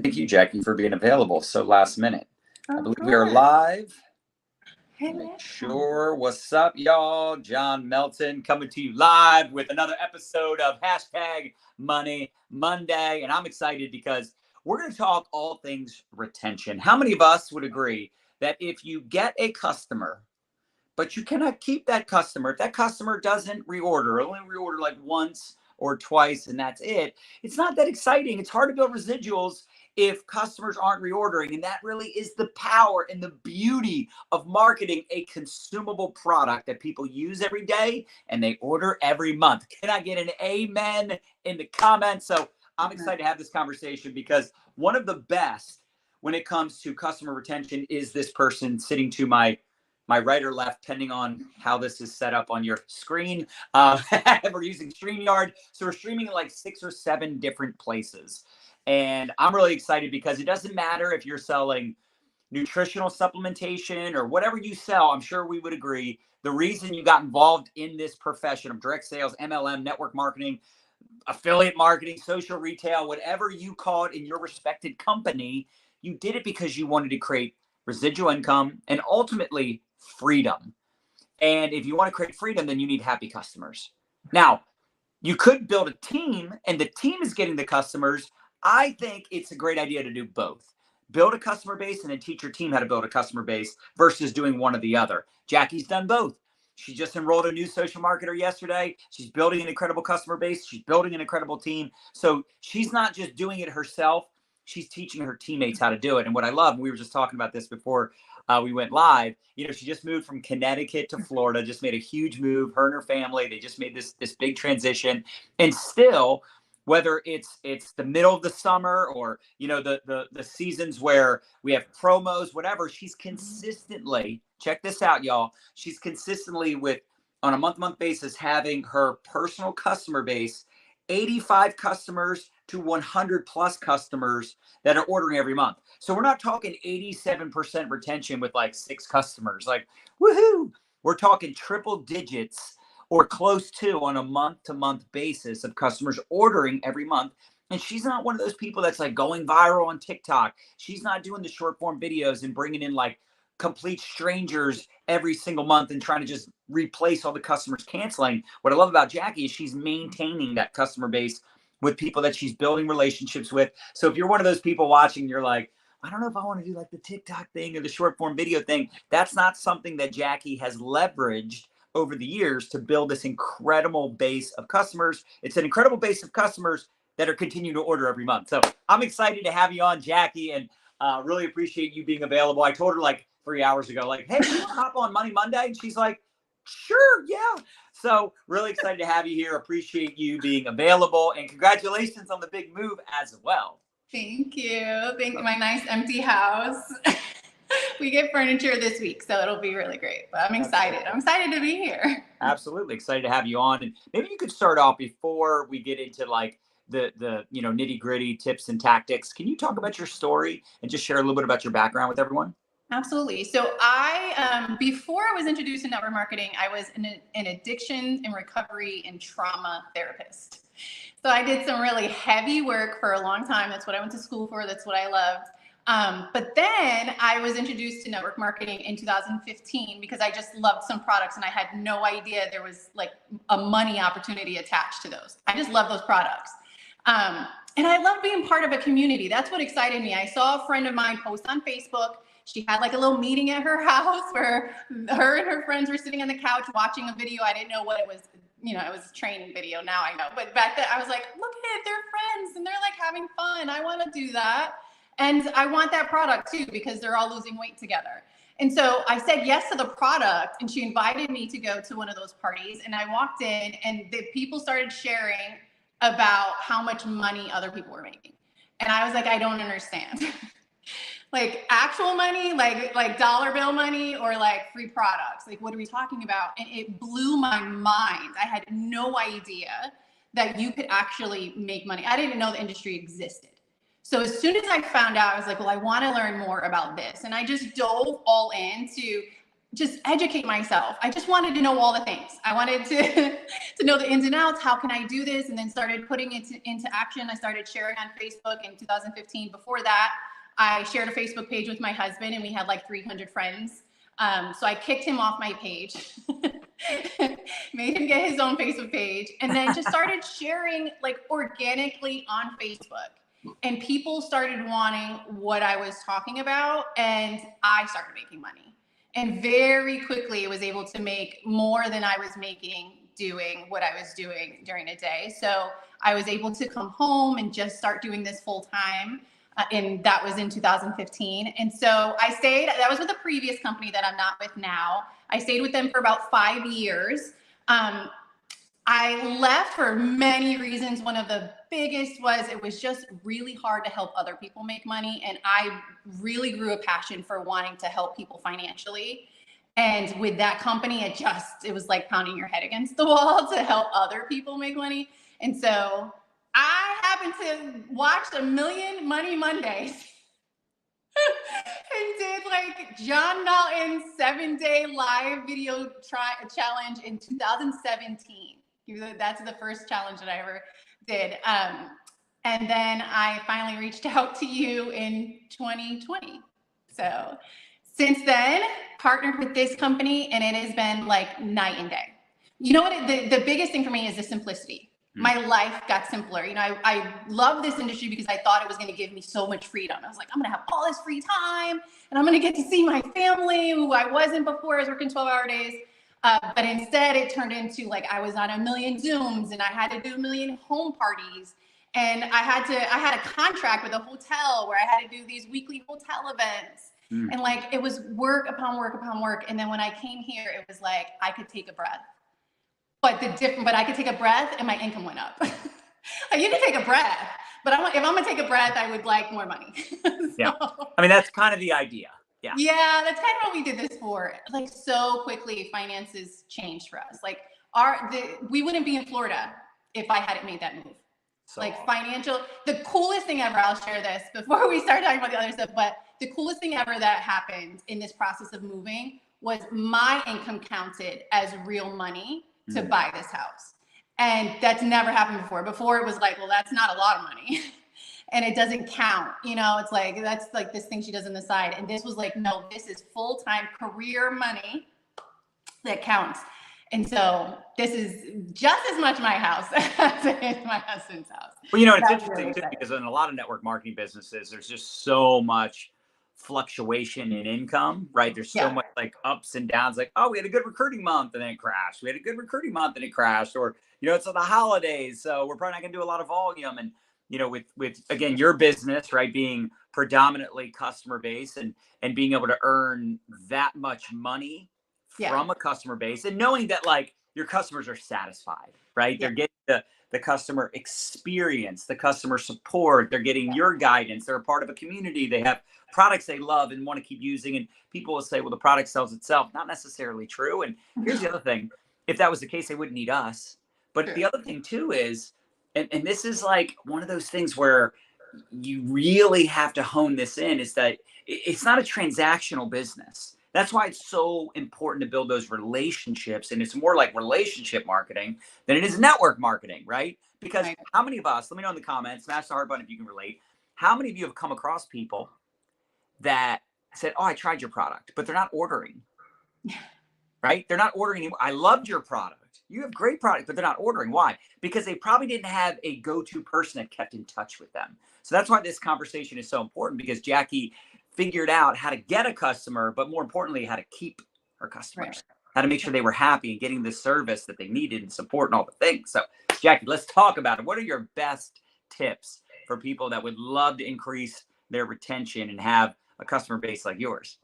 Thank you, Jackie, for being available so last minute. I Of believe we are course. live. Hello. Make sure. What's up, y'all? John Melton coming to you live with another episode of Hashtag Money Monday. And I'm excited because we're going to talk all things retention. How many of us would agree that if you get a customer, but you cannot keep that customer, if that customer doesn't reorder, only reorder like once or twice, and that's it, it's not that exciting. It's hard to build residuals if customers aren't reordering. And that really is the power and the beauty of marketing a consumable product that people use every day and they order every month. Can I get an amen in the comments? So I'm excited to have this conversation because one of the best when it comes to customer retention is this person sitting to my right or left, depending on how this is set up on your screen. We're using StreamYard. So we're streaming in like 6 or 7 different places. And I'm really excited because it doesn't matter if you're selling nutritional supplementation or whatever you sell. I'm sure we would agree. The reason you got involved in this profession of direct sales, MLM, network marketing, affiliate marketing, social retail, whatever you call it in your respected company, you did it because you wanted to create residual income and ultimately freedom. And if you want to create freedom, then you need happy customers. Now, you could build a team and the team is getting the customers. I think it's a great idea to do both. Build a customer base and then teach your team how to build a customer base versus doing one or the other. Jackie's done both. She just enrolled a new social marketer yesterday. She's building an incredible customer base. She's building an incredible team. So she's not just doing it herself. She's teaching her teammates how to do it. And what I love, and we were just talking about this before we went live, she just moved from Connecticut to Florida, just made a huge move. Her and her family, they just made this big transition. And still, whether it's the middle of the summer or the seasons where we have promos, whatever, she's consistently, check this out, y'all, she's consistently on a month-to-month basis having her personal customer base 85 customers to 100 plus customers that are ordering every month. So we're not talking 87% retention with like 6 customers, like woohoo. We're talking triple digits or close to on a month-to-month basis of customers ordering every month. And she's not one of those people that's like going viral on TikTok. She's not doing the short form videos and bringing in like complete strangers every single month and trying to just replace all the customers canceling. What I love about Jackie is she's maintaining that customer base with people that she's building relationships with. So if you're one of those people watching, you're like, I don't know if I want to do like the TikTok thing or the short form video thing. That's not something that Jackie has leveraged over the years to build this incredible base of customers. It's an incredible base of customers that are continuing to order every month. So I'm excited to have you on, Jackie, and really appreciate you being available. I told her like 3 hours ago, like, hey, you want to hop on Money Monday? And she's like, sure, yeah. So really excited to have you here. Appreciate you being available, and congratulations on the big move as well. Thank you. Thank you. My nice empty house. We get furniture this week, so it'll be really great. But I'm excited. I'm excited to be here. Absolutely excited to have you on. And maybe you could start off before we get into like the nitty gritty tips and tactics. Can you talk about your story and just share a little bit about your background with everyone? Absolutely. So I, before I was introduced to network marketing, I was an addiction and recovery and trauma therapist. So I did some really heavy work for a long time. That's what I went to school for. That's what I loved. But then I was introduced to network marketing in 2015 because I just loved some products and I had no idea there was like a money opportunity attached to those. I just love those products. And I love being part of a community. That's what excited me. I saw a friend of mine post on Facebook. She had like a little meeting at her house where her and her friends were sitting on the couch watching a video. I didn't know what it was. It was a training video. Now I know. But back then I was like, look at it, they're friends and they're like having fun. I want to do that. And I want that product too, because they're all losing weight together. And so I said yes to the product, and she invited me to go to one of those parties. And I walked in and the people started sharing about how much money other people were making. And I was like, I don't understand. Like actual money, like dollar bill money, or like free products? Like, what are we talking about? And it blew my mind. I had no idea that you could actually make money. I didn't know the industry existed. So as soon as I found out, I was like, well, I want to learn more about this. And I just dove all into just educate myself. I just wanted to know all the things. I wanted to to know the ins and outs. How can I do this? And then started putting it into action. I started sharing on Facebook in 2015. Before that, I shared a Facebook page with my husband, and we had like 300 friends. So I kicked him off my page, made him get his own Facebook page, and then just started sharing like organically on Facebook. And people started wanting what I was talking about, and I started making money. And very quickly was able to make more than I was making doing what I was doing during a day. So I was able to come home and just start doing this full time. And that was in 2015. And so I stayed, that was with a previous company that I'm not with now. I stayed with them for about 5 years. I left for many reasons. One of the biggest was it was just really hard to help other people make money. And I really grew a passion for wanting to help people financially. And with that company, it was like pounding your head against the wall to help other people make money. And so I happened to watch a million Money Mondays and did like John Melton's 7-day live video challenge in 2017. That's the first challenge that I ever did. And then I finally reached out to you in 2020. So since then, partnered with this company, and it has been like night and day. You know what? The biggest thing for me is the simplicity. My life got simpler. You know, I love this industry because I thought it was going to give me so much freedom. I was like, I'm going to have all this free time, and I'm going to get to see my family, who I wasn't before. I was working 12-hour days. But instead, it turned into like I was on a million Zooms, and I had to do a million home parties. And I had a contract with a hotel where I had to do these weekly hotel events. And like, it was work upon work upon work. And then when I came here, it was like, I could take a breath. But I could take a breath and my income went up. Like, you can take a breath, but if I'm gonna take a breath, I would like more money. Yeah. I mean, that's kind of the idea. Yeah. Yeah, that's kind of what we did this for. Like, so quickly, finances changed for us. Like, we wouldn't be in Florida if I hadn't made that move. So like the coolest thing ever, I'll share this before we start talking about the other stuff, but the coolest thing ever that happened in this process of moving was my income counted as real money to buy this house. And that's never happened before. Before it was like, well, that's not a lot of money. And it doesn't count, you know, it's like, that's like this thing she does on the side. And this was like, no, this is full-time career money that counts. And so this is just as much my house as it is my husband's house. Well, you know, it's interesting too, because in a lot of network marketing businesses, there's just so much fluctuation in income, right? There's so much like ups and downs, like, oh, we had a good recruiting month and then it crashed. We had a good recruiting month and it crashed. Or, you know, it's the holidays, so we're probably not gonna do a lot of volume. And, you know, with again, your business, right, being predominantly customer base and being able to earn that much money from a customer base, and knowing that like your customers are satisfied, right? They're getting the customer experience, the customer support, they're getting your guidance, they're a part of a community, they have products they love and want to keep using. And people will say, well, the product sells itself. Not necessarily true. And here's the other thing. If that was the case, they wouldn't need us. But the other thing too is, and this is like one of those things where you really have to hone this in, is that it's not a transactional business. That's why it's so important to build those relationships. And it's more like relationship marketing than it is network marketing, right? Because how many of us, let me know in the comments, smash the heart button if you can relate. How many of you have come across people that said, oh, I tried your product, but they're not ordering, right? They're not ordering anymore. I loved your product. You have great product, but they're not ordering. Why? Because they probably didn't have a go-to person that kept in touch with them. So that's why this conversation is so important, because Jackie figured out how to get a customer, but more importantly, how to keep her customers, how to make sure they were happy and getting the service that they needed and support and all the things. So Jackie, let's talk about it. What are your best tips for people that would love to increase their retention and have a customer base like yours?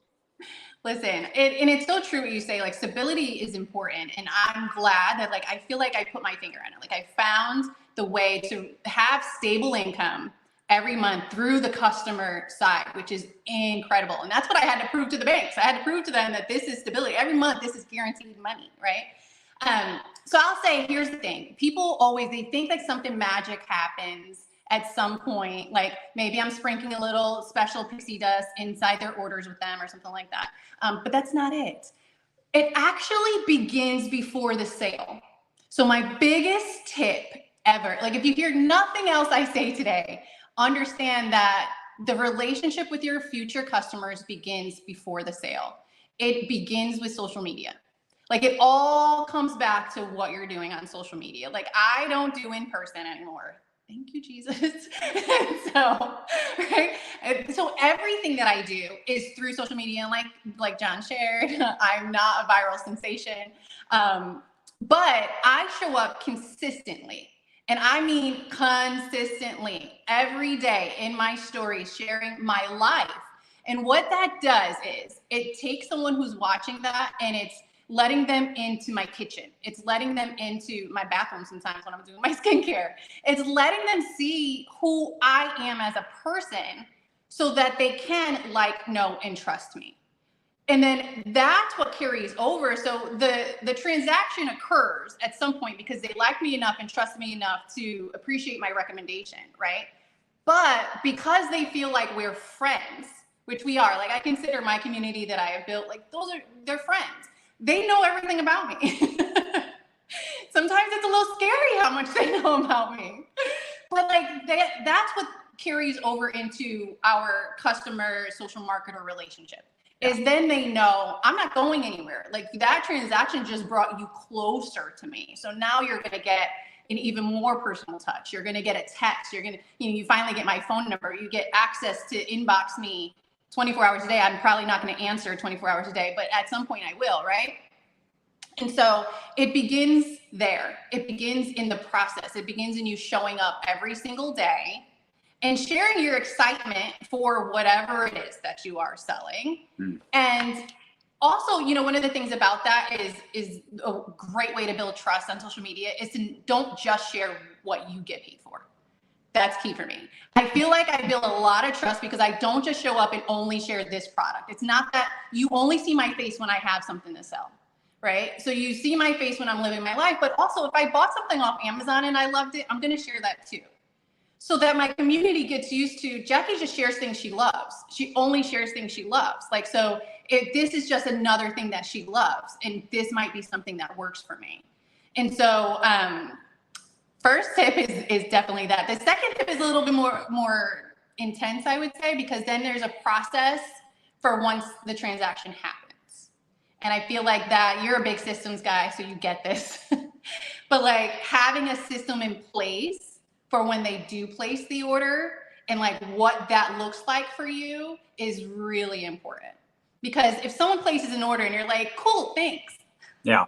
Listen, and it's so true what you say, like stability is important. And I'm glad that like, I feel like I put my finger on it. Like I found the way to have stable income every month through the customer side, which is incredible. And that's what I had to prove to the banks. I had to prove to them that this is stability. Every month, this is guaranteed money, right? So I'll say, here's the thing. People they think like something magic happens at some point, like maybe I'm sprinkling a little special pixie dust inside their orders with them or something like that. But that's not it. It actually begins before the sale. So my biggest tip ever, like if you hear nothing else I say today, understand that the relationship with your future customers begins before the sale. It begins with social media. Like it all comes back to what you're doing on social media. Like I don't do in person anymore. Thank you, Jesus. so, right. So everything that I do is through social media. And like John shared, I'm not a viral sensation. But I show up consistently. And I mean consistently every day in my stories, sharing my life. And what that does is it takes someone who's watching that and it's letting them into my kitchen. It's letting them into my bathroom sometimes when I'm doing my skincare. It's letting them see who I am as a person so that they can like, know, and trust me. And then that's what carries over. So the transaction occurs at some point because they like me enough and trust me enough to appreciate my recommendation, right? But because they feel like we're friends, which we are, like I consider my community that I have built, like they're friends. They know everything about me. Sometimes it's a little scary how much they know about me. But like that's what carries over into our customer social marketer relationship. Is then they know I'm not going anywhere. Like that transaction just brought you closer to me. So now you're going to get an even more personal touch. You're going to get a text. You're going to, you finally get my phone number. You get access to inbox me 24 hours a day. I'm probably not going to answer 24 hours a day, but at some point I will, right? And so it begins there. It begins in the process. It begins in you showing up every single day and sharing your excitement for whatever it is that you are selling. And also, one of the things about that is a great way to build trust on social media is to don't just share what you get paid for. That's key for me. I feel like I build a lot of trust because I don't just show up and only share this product. It's not that you only see my face when I have something to sell, right? So you see my face when I'm living my life, but also if I bought something off Amazon and I loved it, I'm going to share that too. So that my community gets used to, Jackie just shares things she loves. She only shares things she loves. Like, so if this is just another thing that she loves, and this might be something that works for me. And so first tip is definitely that. The second tip is a little bit more intense, I would say, because then there's a process for once the transaction happens. And I feel like that you're a big systems guy, so you get this. But like having a system in place for when they do place the order and like what that looks like for you is really important. Because if someone places an order and you're like, cool, thanks. Yeah.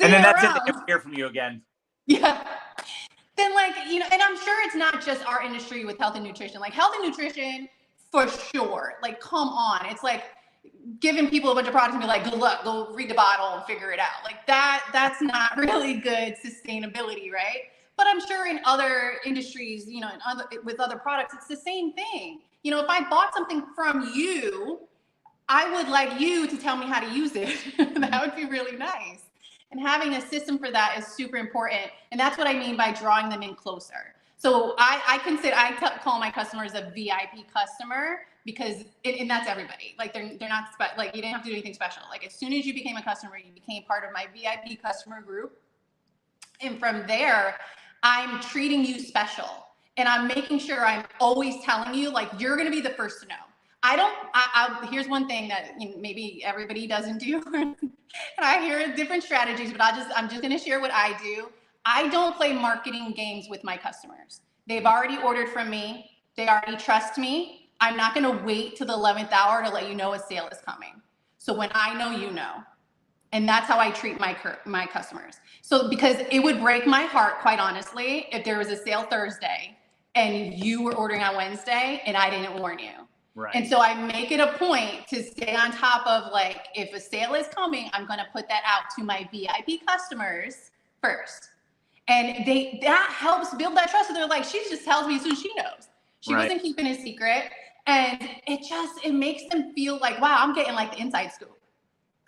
And then that's it. They never hear from you again. Yeah. Then like, and I'm sure it's not just our industry with health and nutrition. Like health and nutrition, for sure. Like, come on. It's like giving people a bunch of products and be like, good luck, go read the bottle and figure it out. Like that's not really good sustainability, right? But I'm sure in other industries, with other products, it's the same thing. If I bought something from you, I would like you to tell me how to use it. That would be really nice. And having a system for that is super important. And that's what I mean by drawing them in closer. So I call my customers a VIP customer because, and that's everybody. Like they're not, like you didn't have to do anything special. Like as soon as you became a customer, you became part of my VIP customer group. And from there, I'm treating you special. And I'm making sure I'm always telling you, like, you're going to be the first to know. Here's one thing that maybe everybody doesn't do. And I hear different strategies, but I'm just going to share what I do. I don't play marketing games with my customers. They've already ordered from me. They already trust me. I'm not going to wait till the 11th hour to let you know a sale is coming. So when I know, you know. And that's how I treat my customers. So because it would break my heart, quite honestly, if there was a sale Thursday and you were ordering on Wednesday and I didn't warn you. Right. And so I make it a point to stay on top of like, if a sale is coming, I'm going to put that out to my VIP customers first. And that helps build that trust. So they're like, she just tells me as soon as she knows. She wasn't keeping a secret. And it makes them feel like, wow, I'm getting like the inside scoop.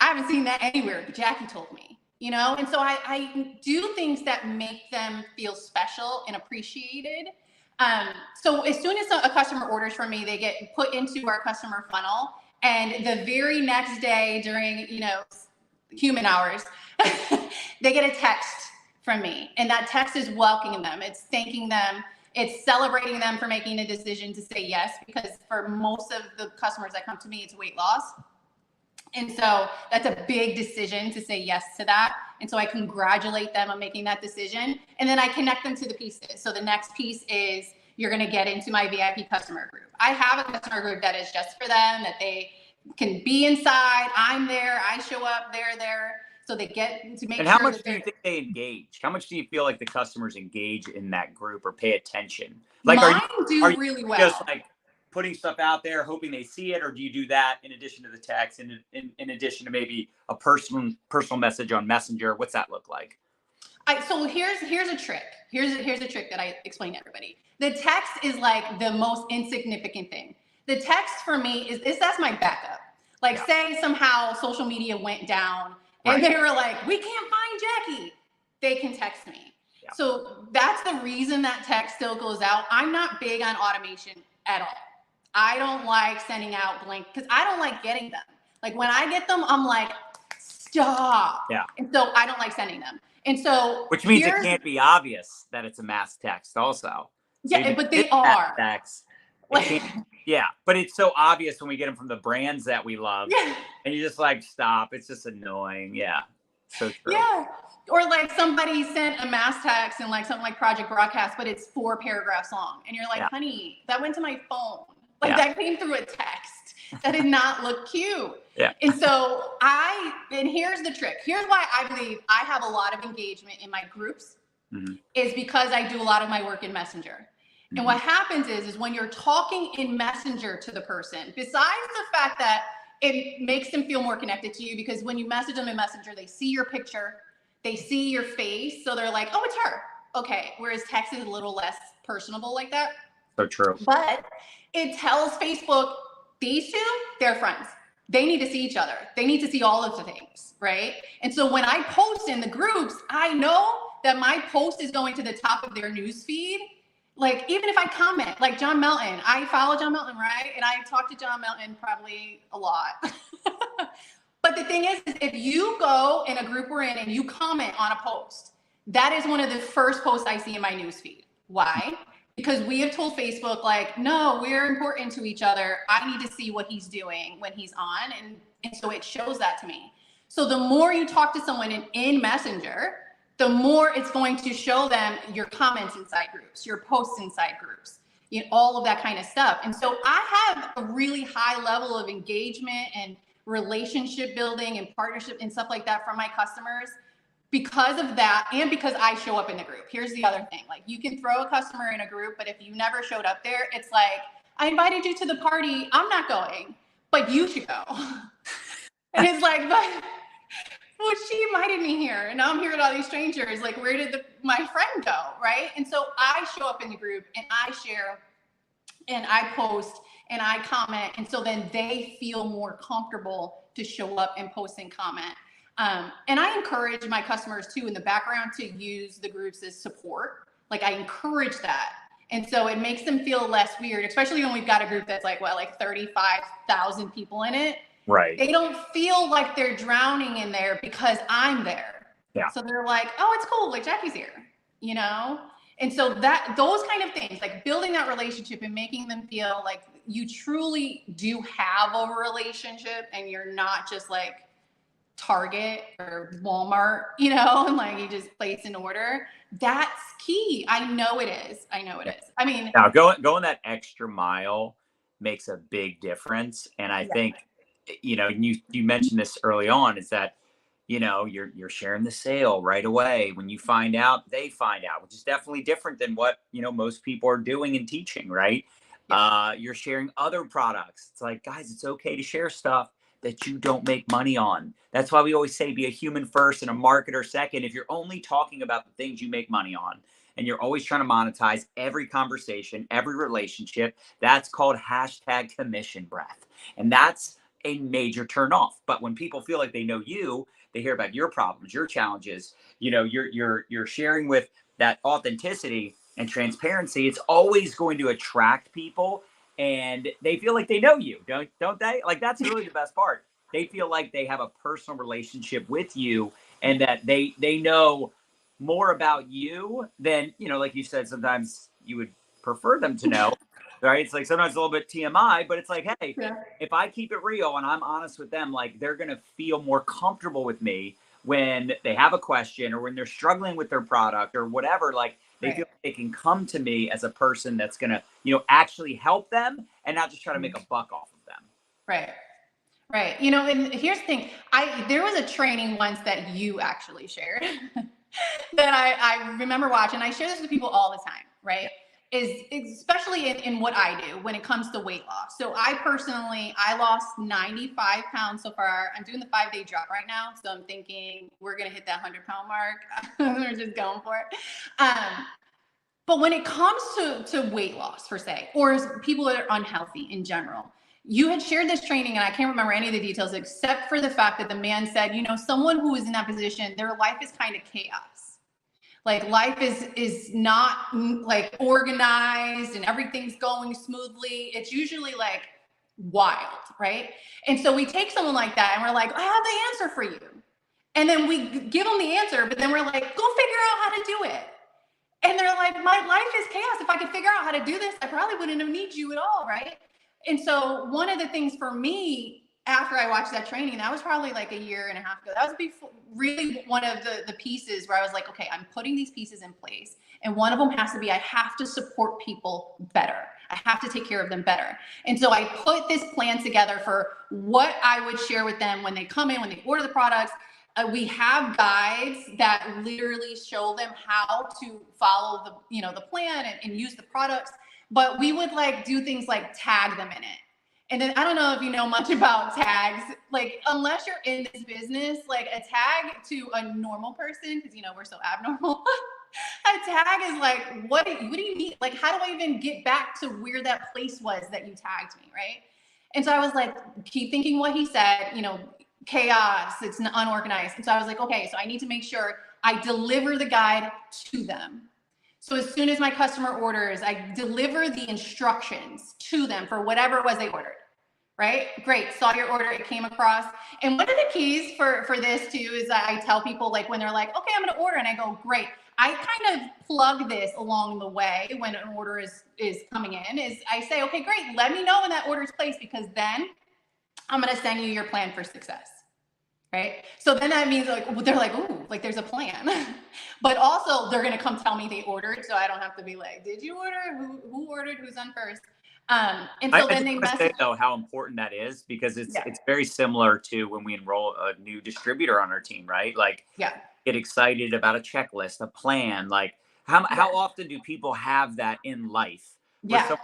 I haven't seen that anywhere, but Jackie told me, And so I do things that make them feel special and appreciated. So as soon as a customer orders from me, they get put into our customer funnel. And the very next day during, human hours, they get a text from me. And that text is welcoming them. It's thanking them. It's celebrating them for making a decision to say yes, because for most of the customers that come to me, it's weight loss. And so that's a big decision to say yes to that. And so I congratulate them on making that decision. And then I connect them to the pieces. So the next piece is you're going to get into my VIP customer group. I have a customer group that is just for them, that they can be inside. I'm there. I show up. They're there. So they get to make sure. And how much do you think they engage? How much do you feel like the customers engage in that group or pay attention? Like, mine do really well. Just like putting stuff out there, hoping they see it, or do you do that in addition to the text, in addition to maybe a personal message on Messenger? What's that look like? So here's a trick. Here's a trick that I explain to everybody. The text is like the most insignificant thing. The text for me that's my backup. Like, say somehow social media went down and they were like, we can't find Jackie. They can text me. Yeah. So that's the reason that text still goes out. I'm not big on automation at all. I don't like sending out blank, because I don't like getting them. Like, when I get them, I'm like, stop. Yeah. And so I don't like sending them. And so, which means it can't be obvious that it's a mass text also. So yeah, but they are. Text, yeah, but it's so obvious when we get them from the brands that we love. Yeah. And you're just like, stop. It's just annoying. Yeah. So true. Yeah. Or like somebody sent a mass text and like something like Project Broadcast, but it's 4 paragraphs long. And you're like, honey, that went to my phone. Like, that came through a text. That did not look cute. Yeah. And so and here's the trick. Here's why I believe I have a lot of engagement in my groups, is because I do a lot of my work in Messenger. And what happens is when you're talking in Messenger to the person, besides the fact that it makes them feel more connected to you, because when you message them in Messenger, they see your picture, they see your face. So they're like, oh, it's her. Okay. Whereas text is a little less personable like that. So true. But it tells Facebook, these two, they're friends. They need to see each other. They need to see all of the things, right? And so when I post in the groups, I know that my post is going to the top of their news feed. Like, even if I comment, like John Melton, I follow John Melton, right? And I talk to John Melton probably a lot. But the thing is, if you go in a group we're in and you comment on a post, that is one of the first posts I see in my news feed. Why? Because we have told Facebook, like, no, we're important to each other. I need to see what he's doing when he's on. And so it shows that to me. So the more you talk to someone in Messenger, the more it's going to show them your comments inside groups, your posts inside groups, all of that kind of stuff. And so I have a really high level of engagement and relationship building and partnership and stuff like that from my customers because of that, and because I show up in the group. Here's the other thing. Like, you can throw a customer in a group, but if you never showed up there, it's like, I invited you to the party. I'm not going, but you should go. And it's like, well, she invited me here, and now I'm here with all these strangers. Like, where did my friend go, right? And so I show up in the group, and I share, and I post, and I comment, and so then they feel more comfortable to show up and post and comment. And I encourage my customers too in the background to use the groups as support. Like, I encourage that. And so it makes them feel less weird, especially when we've got a group that's like 35,000 people in it. Right. They don't feel like they're drowning in there because I'm there. Yeah. So they're like, oh, it's cool. Like, Jackie's here, And so those kind of things, like building that relationship and making them feel like you truly do have a relationship and you're not just like Target or Walmart, and like you just place an order. That's key. I know it is. Is. I mean, now going that extra mile makes a big difference. And I think, you mentioned this early on, is that, you're sharing the sale right away. When you find out, they find out, which is definitely different than what, most people are doing and teaching, right? Yeah. You're sharing other products. It's like, guys, it's okay to share stuff that you don't make money on. That's why we always say be a human first and a marketer second. If you're only talking about the things you make money on and you're always trying to monetize every conversation, every relationship, that's called #commission breath. And that's a major turn off. But when people feel like they know you, they hear about your problems, your challenges, you're sharing with that authenticity and transparency, it's always going to attract people. and they feel like they know you, don't they? Like that's really the best part. They feel like they have a personal relationship with you, and that they know more about you than, like you said, sometimes you would prefer them to know, right? It's like sometimes a little bit TMI, but it's like, hey, Yeah. if I keep it real and I'm honest with them, like they're gonna feel more comfortable with me when they have a question or when they're struggling with their product or whatever. Like they Right. feel like they can come to me as a person that's gonna, actually help them and not just try to make a buck off of them. Right. Right. And here's the thing. There was a training once that you actually shared that I remember watching. I share this with people all the time, right? Is especially in what I do when it comes to weight loss. So I lost 95 pounds so far. I'm doing the 5-day drop right now. So I'm thinking we're going to hit that 100-pound mark. We're just going for it. But when it comes to weight loss per se, or people that are unhealthy in general, you had shared this training, and I can't remember any of the details except for the fact that the man said, someone who is in that position, their life is kind of chaos. Like life is not like organized and everything's going smoothly. It's usually like wild, right? And so we take someone like that and we're like, I have the answer for you. And then we give them the answer, but then we're like, go figure out how to do it. And they're like, my life is chaos. If I could figure out how to do this, I probably wouldn't have needed you at all, right? And so one of the things for me after I watched that training, that was probably like a year and a half ago. That was before, really one of the pieces where I was like, okay, I'm putting these pieces in place. And one of them has to be, I have to support people better. I have to take care of them better. And so I put this plan together for what I would share with them when they come in, when they order the products. We have guides that literally show them how to follow the plan and use the products. But we would like do things like tag them in it. And then I don't know if you know much about tags, like unless you're in this business, like a tag to a normal person, because we're so abnormal. A tag is like, what do you need? Like, how do I even get back to where that place was that you tagged me, right? And so I was like, keep thinking what he said, chaos, it's unorganized. And so I was like, okay, so I need to make sure I deliver the guide to them. So as soon as my customer orders, I deliver the instructions to them for whatever it was they ordered, right? Great, saw your order, it came across. And one of the keys for this too is that I tell people, like when they're like, okay, I'm gonna order, and I go, great. I kind of plug this along the way when an order is coming in, is I say, okay, great, let me know when that order is placed, because then I'm gonna send you your plan for success. Right. So then that means like, they're like, ooh, like there's a plan, but also they're going to come tell me they ordered. So I don't have to be like, did you order? Who ordered? Who's on first? And so then they message. Say though how important that is, because it's very similar to when we enroll a new distributor on our team, right? Like, get excited about a checklist, a plan. Like how often do people have that in life? Where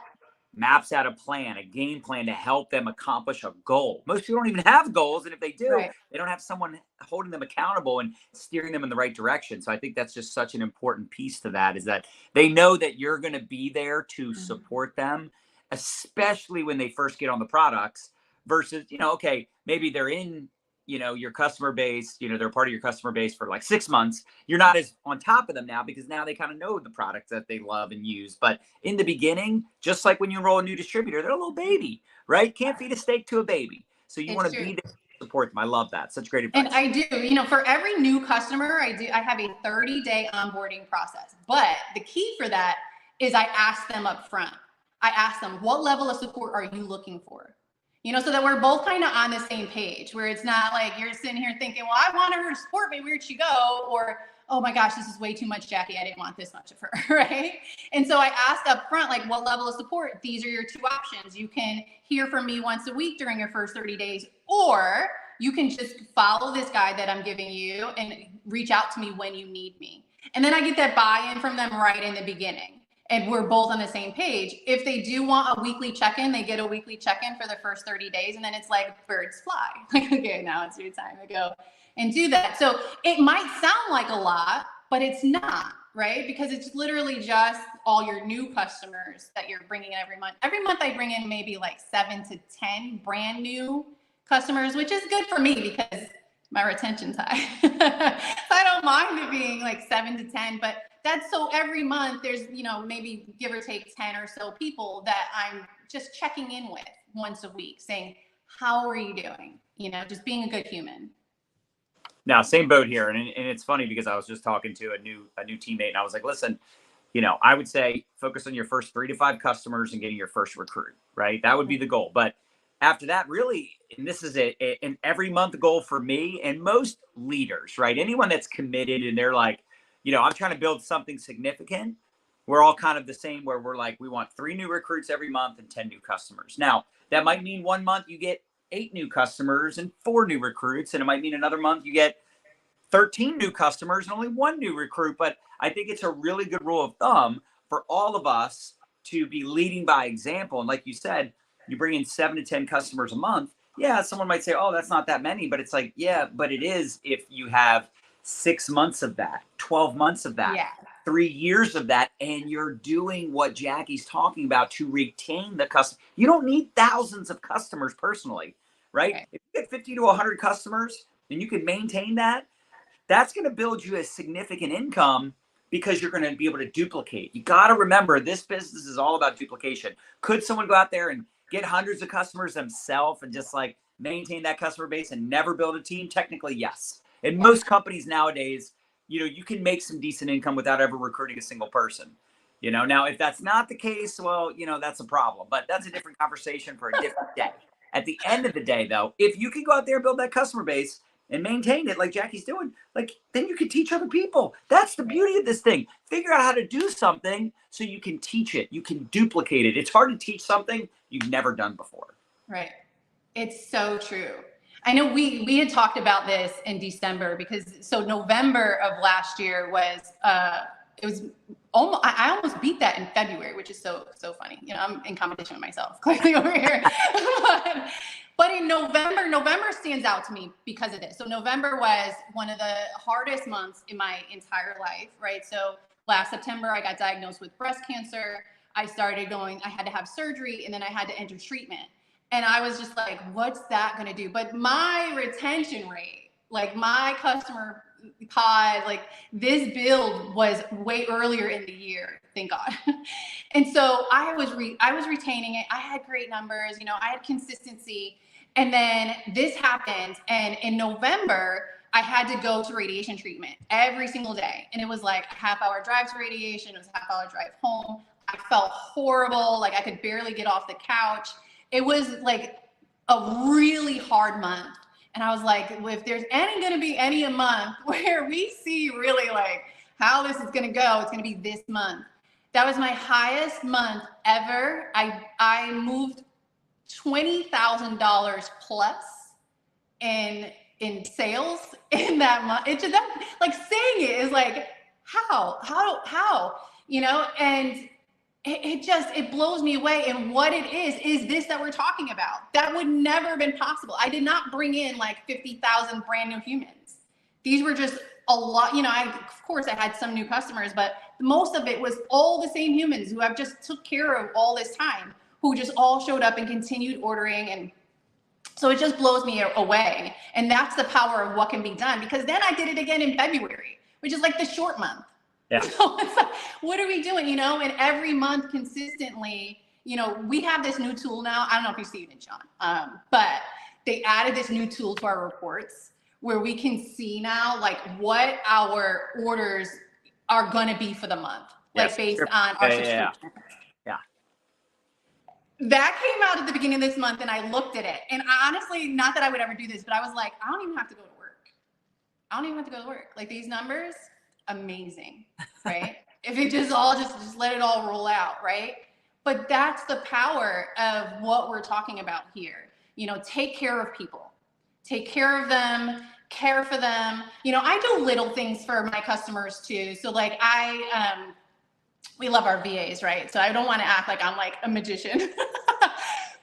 maps out a plan, a game plan to help them accomplish a goal. Most people don't even have goals. And if they do, they don't have someone holding them accountable and steering them in the right direction. So I think that's just such an important piece to that, is that they know that you're going to be there to support them, especially when they first get on the products versus, okay, maybe they're in, your customer base, they're part of your customer base for like 6 months. You're not as on top of them now because now they kind of know the products that they love and use. But in the beginning, just like when you enroll a new distributor, they're a little baby, right? Can't feed a steak to a baby. So you want to be there to support them. I love that. Such great advice. And I do, for every new customer, I have a 30-day onboarding process. But the key for that is I ask them up front. I ask them, what level of support are you looking for? So that we're both kind of on the same page, where it's not like you're sitting here thinking, well, I wanted her to support me, where'd she go? Or, oh my gosh, this is way too much, Jackie. I didn't want this much of her, right? And so I asked up front, like, what level of support? These are your two options. You can hear from me once a week during your first 30 days, or you can just follow this guide that I'm giving you and reach out to me when you need me. And then I get that buy-in from them right in the beginning. And we're both on the same page. If they do want a weekly check-in, they get a weekly check-in for the first 30 days. And then it's like birds fly. Like, okay, now it's your time to go and do that. So it might sound like a lot, but it's not, right? Because it's literally just all your new customers that you're bringing in every month. Every month I bring in maybe like 7 to 10 brand new customers, which is good for me because my retention's high. So I don't mind it being like 7 to 10, but that's so every month there's, maybe give or take 10 or so people that I'm just checking in with once a week, saying, how are you doing? You know, just being a good human. Now, same boat here. And it's funny because I was just talking to a new teammate, and I was like, listen, you know, I would say focus on your first 3 to 5 customers and getting your first recruit, right? That would be the goal. But after that, really, and this is an every month goal for me and most leaders, right? Anyone that's committed and they're like, you know, I'm trying to build something significant. We're all kind of the same where we're like, we want 3 new recruits every month and 10 new customers. Now, that might mean one month you get 8 new customers and 4 new recruits. And it might mean another month you get 13 new customers and only 1 new recruit. But I think it's a really good rule of thumb for all of us to be leading by example. And like you said, you bring in 7 to 10 customers a month. Yeah, someone might say, oh, that's not that many. But it's like, yeah, but it is if you have 6 months of that, 12 months of that, 3 years of that, and you're doing what Jackie's talking about to retain the customer. You don't need thousands of customers personally, right? If you get 50 to 100 customers and you can maintain that, that's going to build you a significant income because you're going to be able to duplicate. You got to remember, this business is all about duplication. Could someone go out there and get hundreds of customers themselves and just like maintain that customer base and never build a team? Technically, yes. In most companies nowadays, you know, you can make some decent income without ever recruiting a single person. You know, now if that's not the case, well, you know, that's a problem. But that's a different conversation for a different day. At the end of the day, though, if you can go out there and build that customer base and maintain it like Jackie's doing, like, then you can teach other people. That's the beauty of this thing. Figure out how to do something so you can teach it. You can duplicate it. It's hard to teach something you've never done before. Right. It's so true. I know we had talked about this in December because so November of last year was it was almost, I almost beat that in February, which is so funny. You know, I'm in competition with myself clearly over here. But in November stands out to me because of this. So November was one of the hardest months in my entire life, right? So last September, I got diagnosed with breast cancer. I had to have surgery, and then I had to enter treatment. And I was just like, what's that going to do? But my retention rate, like my customer pod, like this build was way earlier in the year, thank God. And so I was retaining it. I had great numbers, you know, I had consistency. And then this happened. And in November, I had to go to radiation treatment every single day. And it was like a half-hour drive to radiation. It was a half-hour drive home. I felt horrible. Like I could barely get off the couch. It was like a really hard month. And I was like, well, if there's going to be any a month where we see really like how this is going to go, it's going to be this month. That was my highest month ever. I moved $20,000 plus in sales in that month. It's just that, like saying it is like, how, you know, and it blows me away. And what it is this that we're talking about. That would never have been possible. I did not bring in like 50,000 brand new humans. These were just a lot, you know, of course I had some new customers, but most of it was all the same humans who I've just took care of all this time, who just all showed up and continued ordering. And so it just blows me away. And that's the power of what can be done, because then I did it again in February, which is like the short month. Yeah. So it's like, what are we doing? You know, and every month consistently, you know, we have this new tool now. I don't know if you've seen it, John, but they added this new tool to our reports where we can see now like what our orders are going to be for the month, like based on our subscription. Yeah. That came out at the beginning of this month, and I looked at it. And honestly, not that I would ever do this, but I was like, I don't even have to go to work. I don't even have to go to work. Like these numbers, amazing, right? If it just let it all roll out, right? But that's the power of what we're talking about here. You know, take care of people, take care of them, care for them. You know, I do little things for my customers too. So like we love our VAs, right? So I don't want to act like I'm like a magician.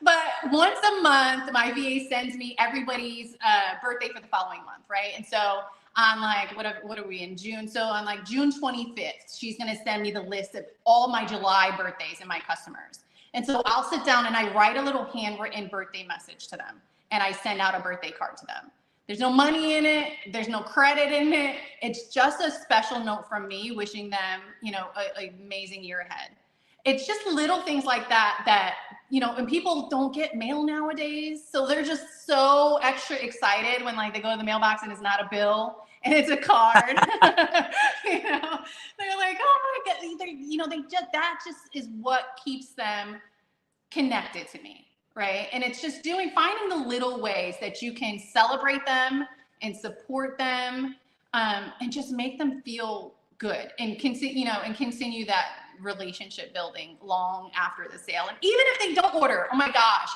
But once a month, my VA sends me everybody's birthday for the following month, right? And so on like, what are we in June? So on like June 25th, she's going to send me the list of all my July birthdays and my customers. And so I'll sit down and I write a little handwritten birthday message to them. And I send out a birthday card to them. There's no money in it. There's no credit in it. It's just a special note from me wishing them, you know, an amazing year ahead. it's just little things like that that, you know, and people don't get mail nowadays. So they're just so extra excited when like they go to the mailbox and it's not a bill and it's a card. You know, they're like, oh my God, you know, that just is what keeps them connected to me. Right. And it's just finding the little ways that you can celebrate them and support them, and just make them feel good and continue that relationship building long after the sale. And even if they don't order, oh my gosh,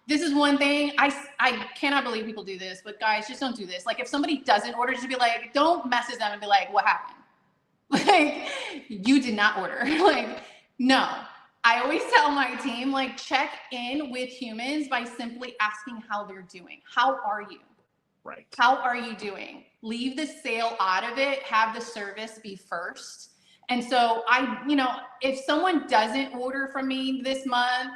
this is one thing I cannot believe people do this, but guys, just don't do this. Like if somebody doesn't order, just be like, don't message them and be like, what happened? Like you did not order. Like, no. I always tell my team, like, check in with humans by simply asking how they're doing. How are you? Right. How are you doing? Leave the sale out of it. Have the service be first. And so if someone doesn't order from me this month,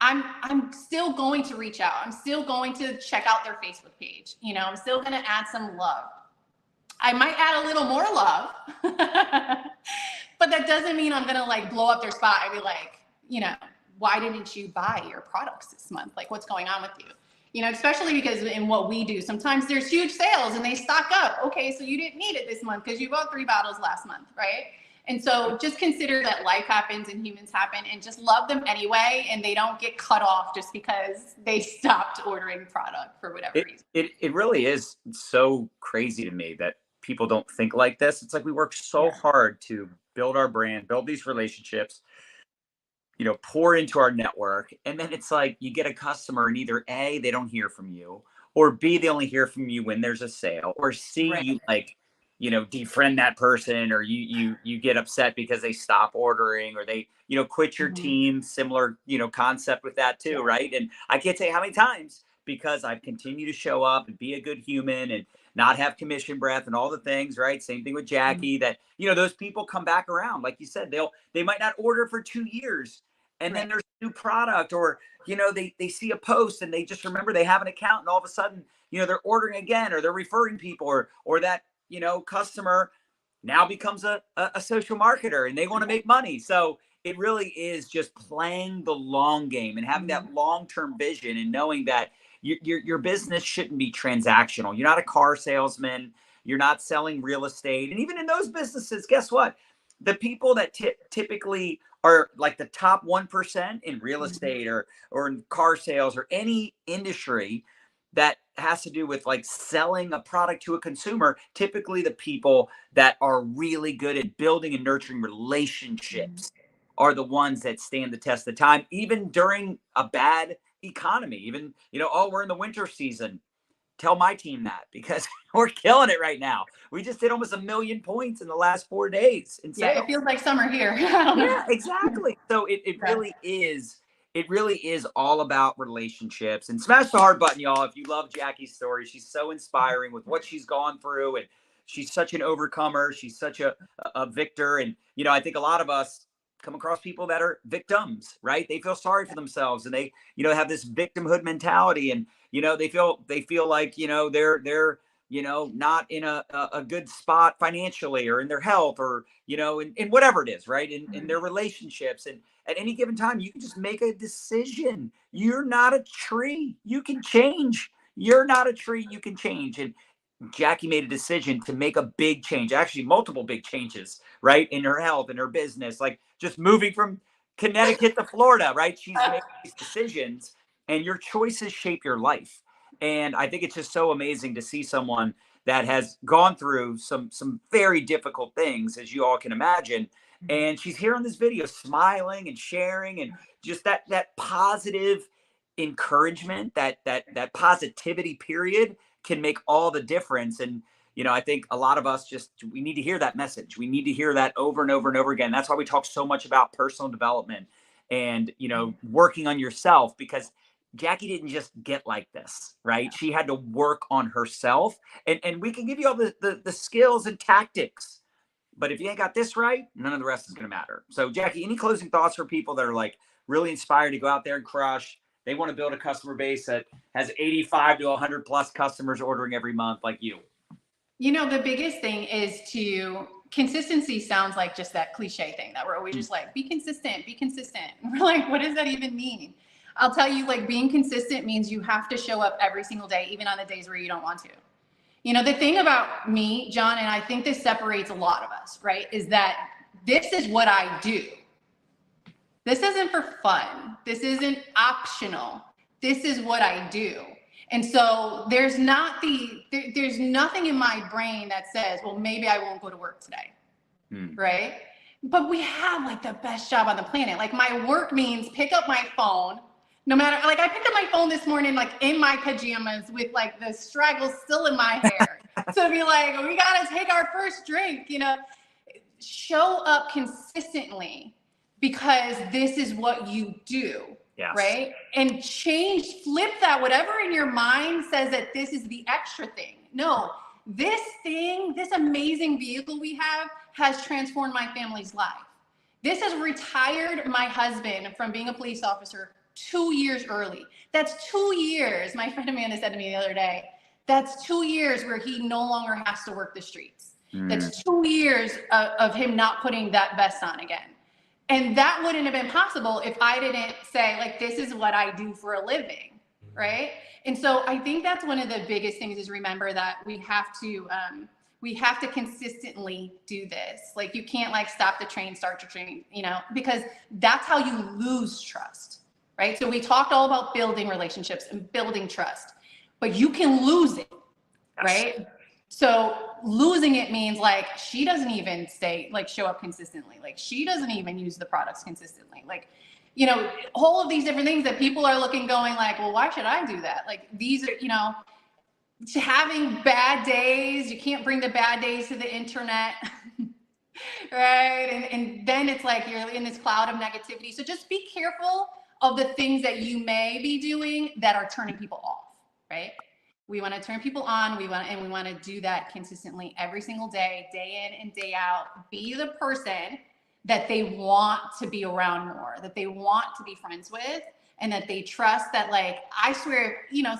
I'm still going to reach out. I'm still going to check out their Facebook page. You know, I'm still going to add some love. I might add a little more love, but that doesn't mean I'm going to like blow up their spot and be like, you know, why didn't you buy your products this month? Like, what's going on with you? You know, especially because in what we do, sometimes there's huge sales and they stock up. Okay, so you didn't need it this month because you bought 3 bottles last month, right? And so just consider that life happens and humans happen, and just love them anyway, and they don't get cut off just because they stopped ordering product for whatever reason. It really is so crazy to me that people don't think like this. It's like we work so hard to build our brand, build these relationships, you know, pour into our network. And then it's like you get a customer and either A, they don't hear from you, or B, they only hear from you when there's a sale, or C, you like, you know, defriend that person, or you get upset because they stop ordering, or they, you know, quit your team. Similar, you know, concept with that too, right? And I can't tell you how many times, because I've continued to show up and be a good human and not have commission breath and all the things, right? Same thing with Jackie, that, you know, those people come back around. Like you said, they might not order for 2 years, and then there's a new product, or, you know, they see a post and they just remember they have an account, and all of a sudden, you know, they're ordering again, or they're referring people, or that, you know, customer now becomes a social marketer and they want to make money. So it really is just playing the long game and having that long-term vision, and knowing that your business shouldn't be transactional. You're not a car salesman. You're not selling real estate. And even in those businesses, guess what? The people that typically are like the top 1% in real estate or in car sales or any industry that has to do with like selling a product to a consumer, typically the people that are really good at building and nurturing relationships are the ones that stand the test of time, even during a bad economy. Even, you know, oh, we're in the winter season. Tell my team that, because we're killing it right now. We just hit almost 1 million points in the last 4 days. Yeah, it feels like summer here. Yeah, exactly. So it really is. It really is all about relationships. And smash the heart button, y'all, if you love Jackie's story. She's so inspiring with what she's gone through, and she's such an overcomer. She's such a victor. And, you know, I think a lot of us come across people that are victims, right? They feel sorry for themselves, and they, you know, have this victimhood mentality, and, you know, they feel like, you know, they're, you know, not in a good spot financially, or in their health, or, you know, in whatever it is, right? In their relationships. And at any given time, you can just make a decision. You're not a tree. You can change. You're not a tree. You can change. And Jackie made a decision to make a big change, actually multiple big changes, right? In her health, in her business, like just moving from Connecticut to Florida, right? She's made these decisions, and your choices shape your life. And I think it's just so amazing to see someone that has gone through some very difficult things, as you all can imagine. And she's here on this video smiling and sharing, and just that positive encouragement, that positivity period can make all the difference. And, you know, I think a lot of us we need to hear that message. We need to hear that over and over and over again. That's why we talk so much about personal development and, you know, working on yourself, because Jackie didn't just get like this, right? She had to work on herself, and we can give you all the skills and tactics, but if you ain't got this right, none of the rest is going to matter. So Jackie, any closing thoughts for people that are like really inspired to go out there and crush? They want to build a customer base that has 85 to 100 plus customers ordering every month like you. You know, the biggest thing is to consistency sounds like just that cliche thing that we're always just like, be consistent, be consistent. And we're like, what does that even mean? I'll tell you, like, being consistent means you have to show up every single day, even on the days where you don't want to. You know, the thing about me, John, and I think this separates a lot of us, right, is that this is what I do. This isn't for fun. This isn't optional. This is what I do. And so there's nothing in my brain that says, well, maybe I won't go to work today, right? But we have like the best job on the planet. Like, my work means pick up my phone, no matter, like, I picked up my phone this morning, like in my pajamas with like the straggles still in my hair. So be like, we got to take our first drink, you know, show up consistently because this is what you do. Yes. Right? And flip that, whatever in your mind says that this is the extra thing. No, this amazing vehicle we have has transformed my family's life. This has retired my husband from being a police officer 2 years early. That's 2 years. My friend Amanda said to me the other day, that's 2 years where he no longer has to work the streets. That's 2 years of him not putting that vest on again. And that wouldn't have been possible if I didn't say, like, this is what I do for a living, right? And so I think that's one of the biggest things, is remember that we have to consistently do this. Like, you can't like stop the train, start your train, you know, because that's how you lose trust, right? So we talked all about building relationships and building trust, but you can lose it, right? So losing it means, like, she doesn't even show up consistently. Like, she doesn't even use the products consistently. Like, you know, all of these different things that people are looking, going like, well, why should I do that? Like, these are, you know, having bad days. You can't bring the bad days to the internet. Right. And then it's like you're in this cloud of negativity. So just be careful of the things that you may be doing that are turning people off. Right. We want to turn people on. We want to do that consistently every single day, day in and day out. Be the person that they want to be around more, that they want to be friends with, and that they trust. That, like, I swear, you know,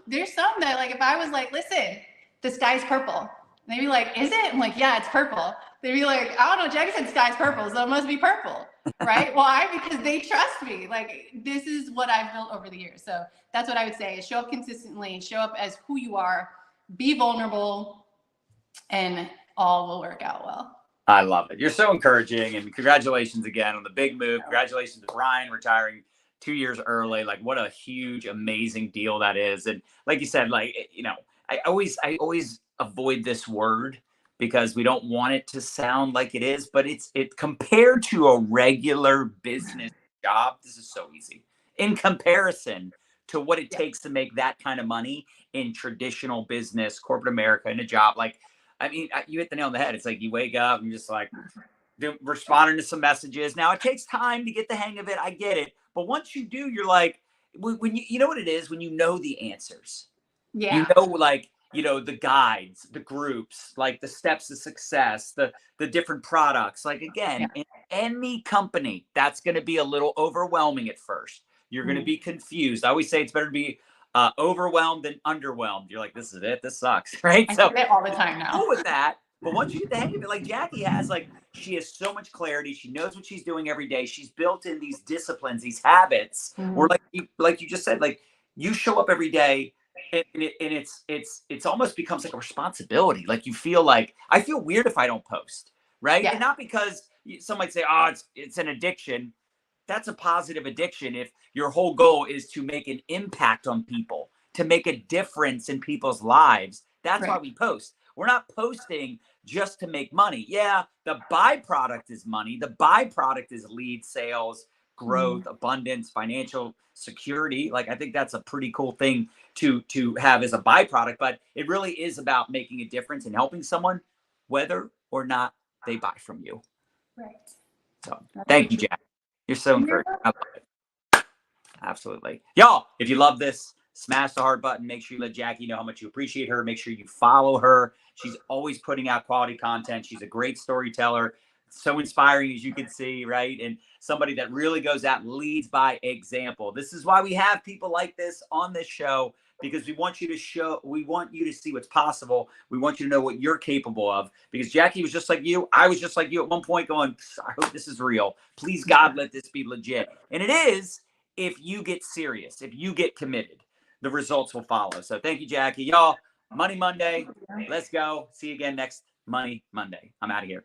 there's some that, like, if I was like, listen, the sky's purple, they'd be like, is it? I'm like, yeah, it's purple. They'd be like, I don't know, Jackie said sky's purple, so it must be purple. Right? Why? Because they trust me. Like, this is what I've built over the years. So that's what I would say, is show up consistently, show up as who you are, be vulnerable, and all will work out well. I love it. You're so encouraging, and congratulations again on the big move. Congratulations to Brian retiring 2 years early. Like, what a huge, amazing deal that is. And like you said, like, you know, I always avoid this word because we don't want it to sound like it is, but it compared to a regular business job, this is so easy in comparison to what it takes to make that kind of money in traditional business, corporate America, in a job. Like, I mean, you hit the nail on the head. It's like you wake up and just like responding to some messages. Now, it takes time to get the hang of it. I get it. But once you do, you're like, when you know what it is, when you know the answers, you know, like, you know, the guides, the groups, like the steps to success, the different products. Like, again, in any company, that's going to be a little overwhelming at first. You're going to be confused. I always say it's better to be overwhelmed than underwhelmed. You're like, this is it. This sucks. Right? I say that all the time now. Cool with that. But once you get the hang of it, like Jackie has, like, she has so much clarity. She knows what she's doing every day. She's built in these disciplines, these habits, where, like you just said, like, you show up every day, and it's almost becomes like a responsibility. Like, you feel like, I feel weird if I don't post, right? And not because some might say, oh, it's an addiction. That's a positive addiction if your whole goal is to make an impact on people, to make a difference in people's lives. That's why we post. We're not posting just to make money. Yeah, the byproduct is money. The byproduct is lead sales, growth, abundance, financial security. Like, I think that's a pretty cool thing to have as a byproduct, but it really is about making a difference and helping someone, whether or not they buy from you. Right. So thank you, Jack. You're so encouraging. I love it. Absolutely. Y'all, if you love this, smash the heart button. Make sure you let Jackie know how much you appreciate her. Make sure you follow her. She's always putting out quality content. She's a great storyteller, So inspiring, as you can see, right? And somebody that really goes out and leads by example. This is why we have people like this on this show, because we want you to see what's possible. We want you to know what you're capable of, because Jackie was just like you. I was just like you at one point going, I hope this is real. Please, God, let this be legit. And it is, if you get serious, if you get committed, the results will follow. So thank you, Jackie. Y'all, Money Monday. Let's go. See you again next Money Monday. I'm out of here.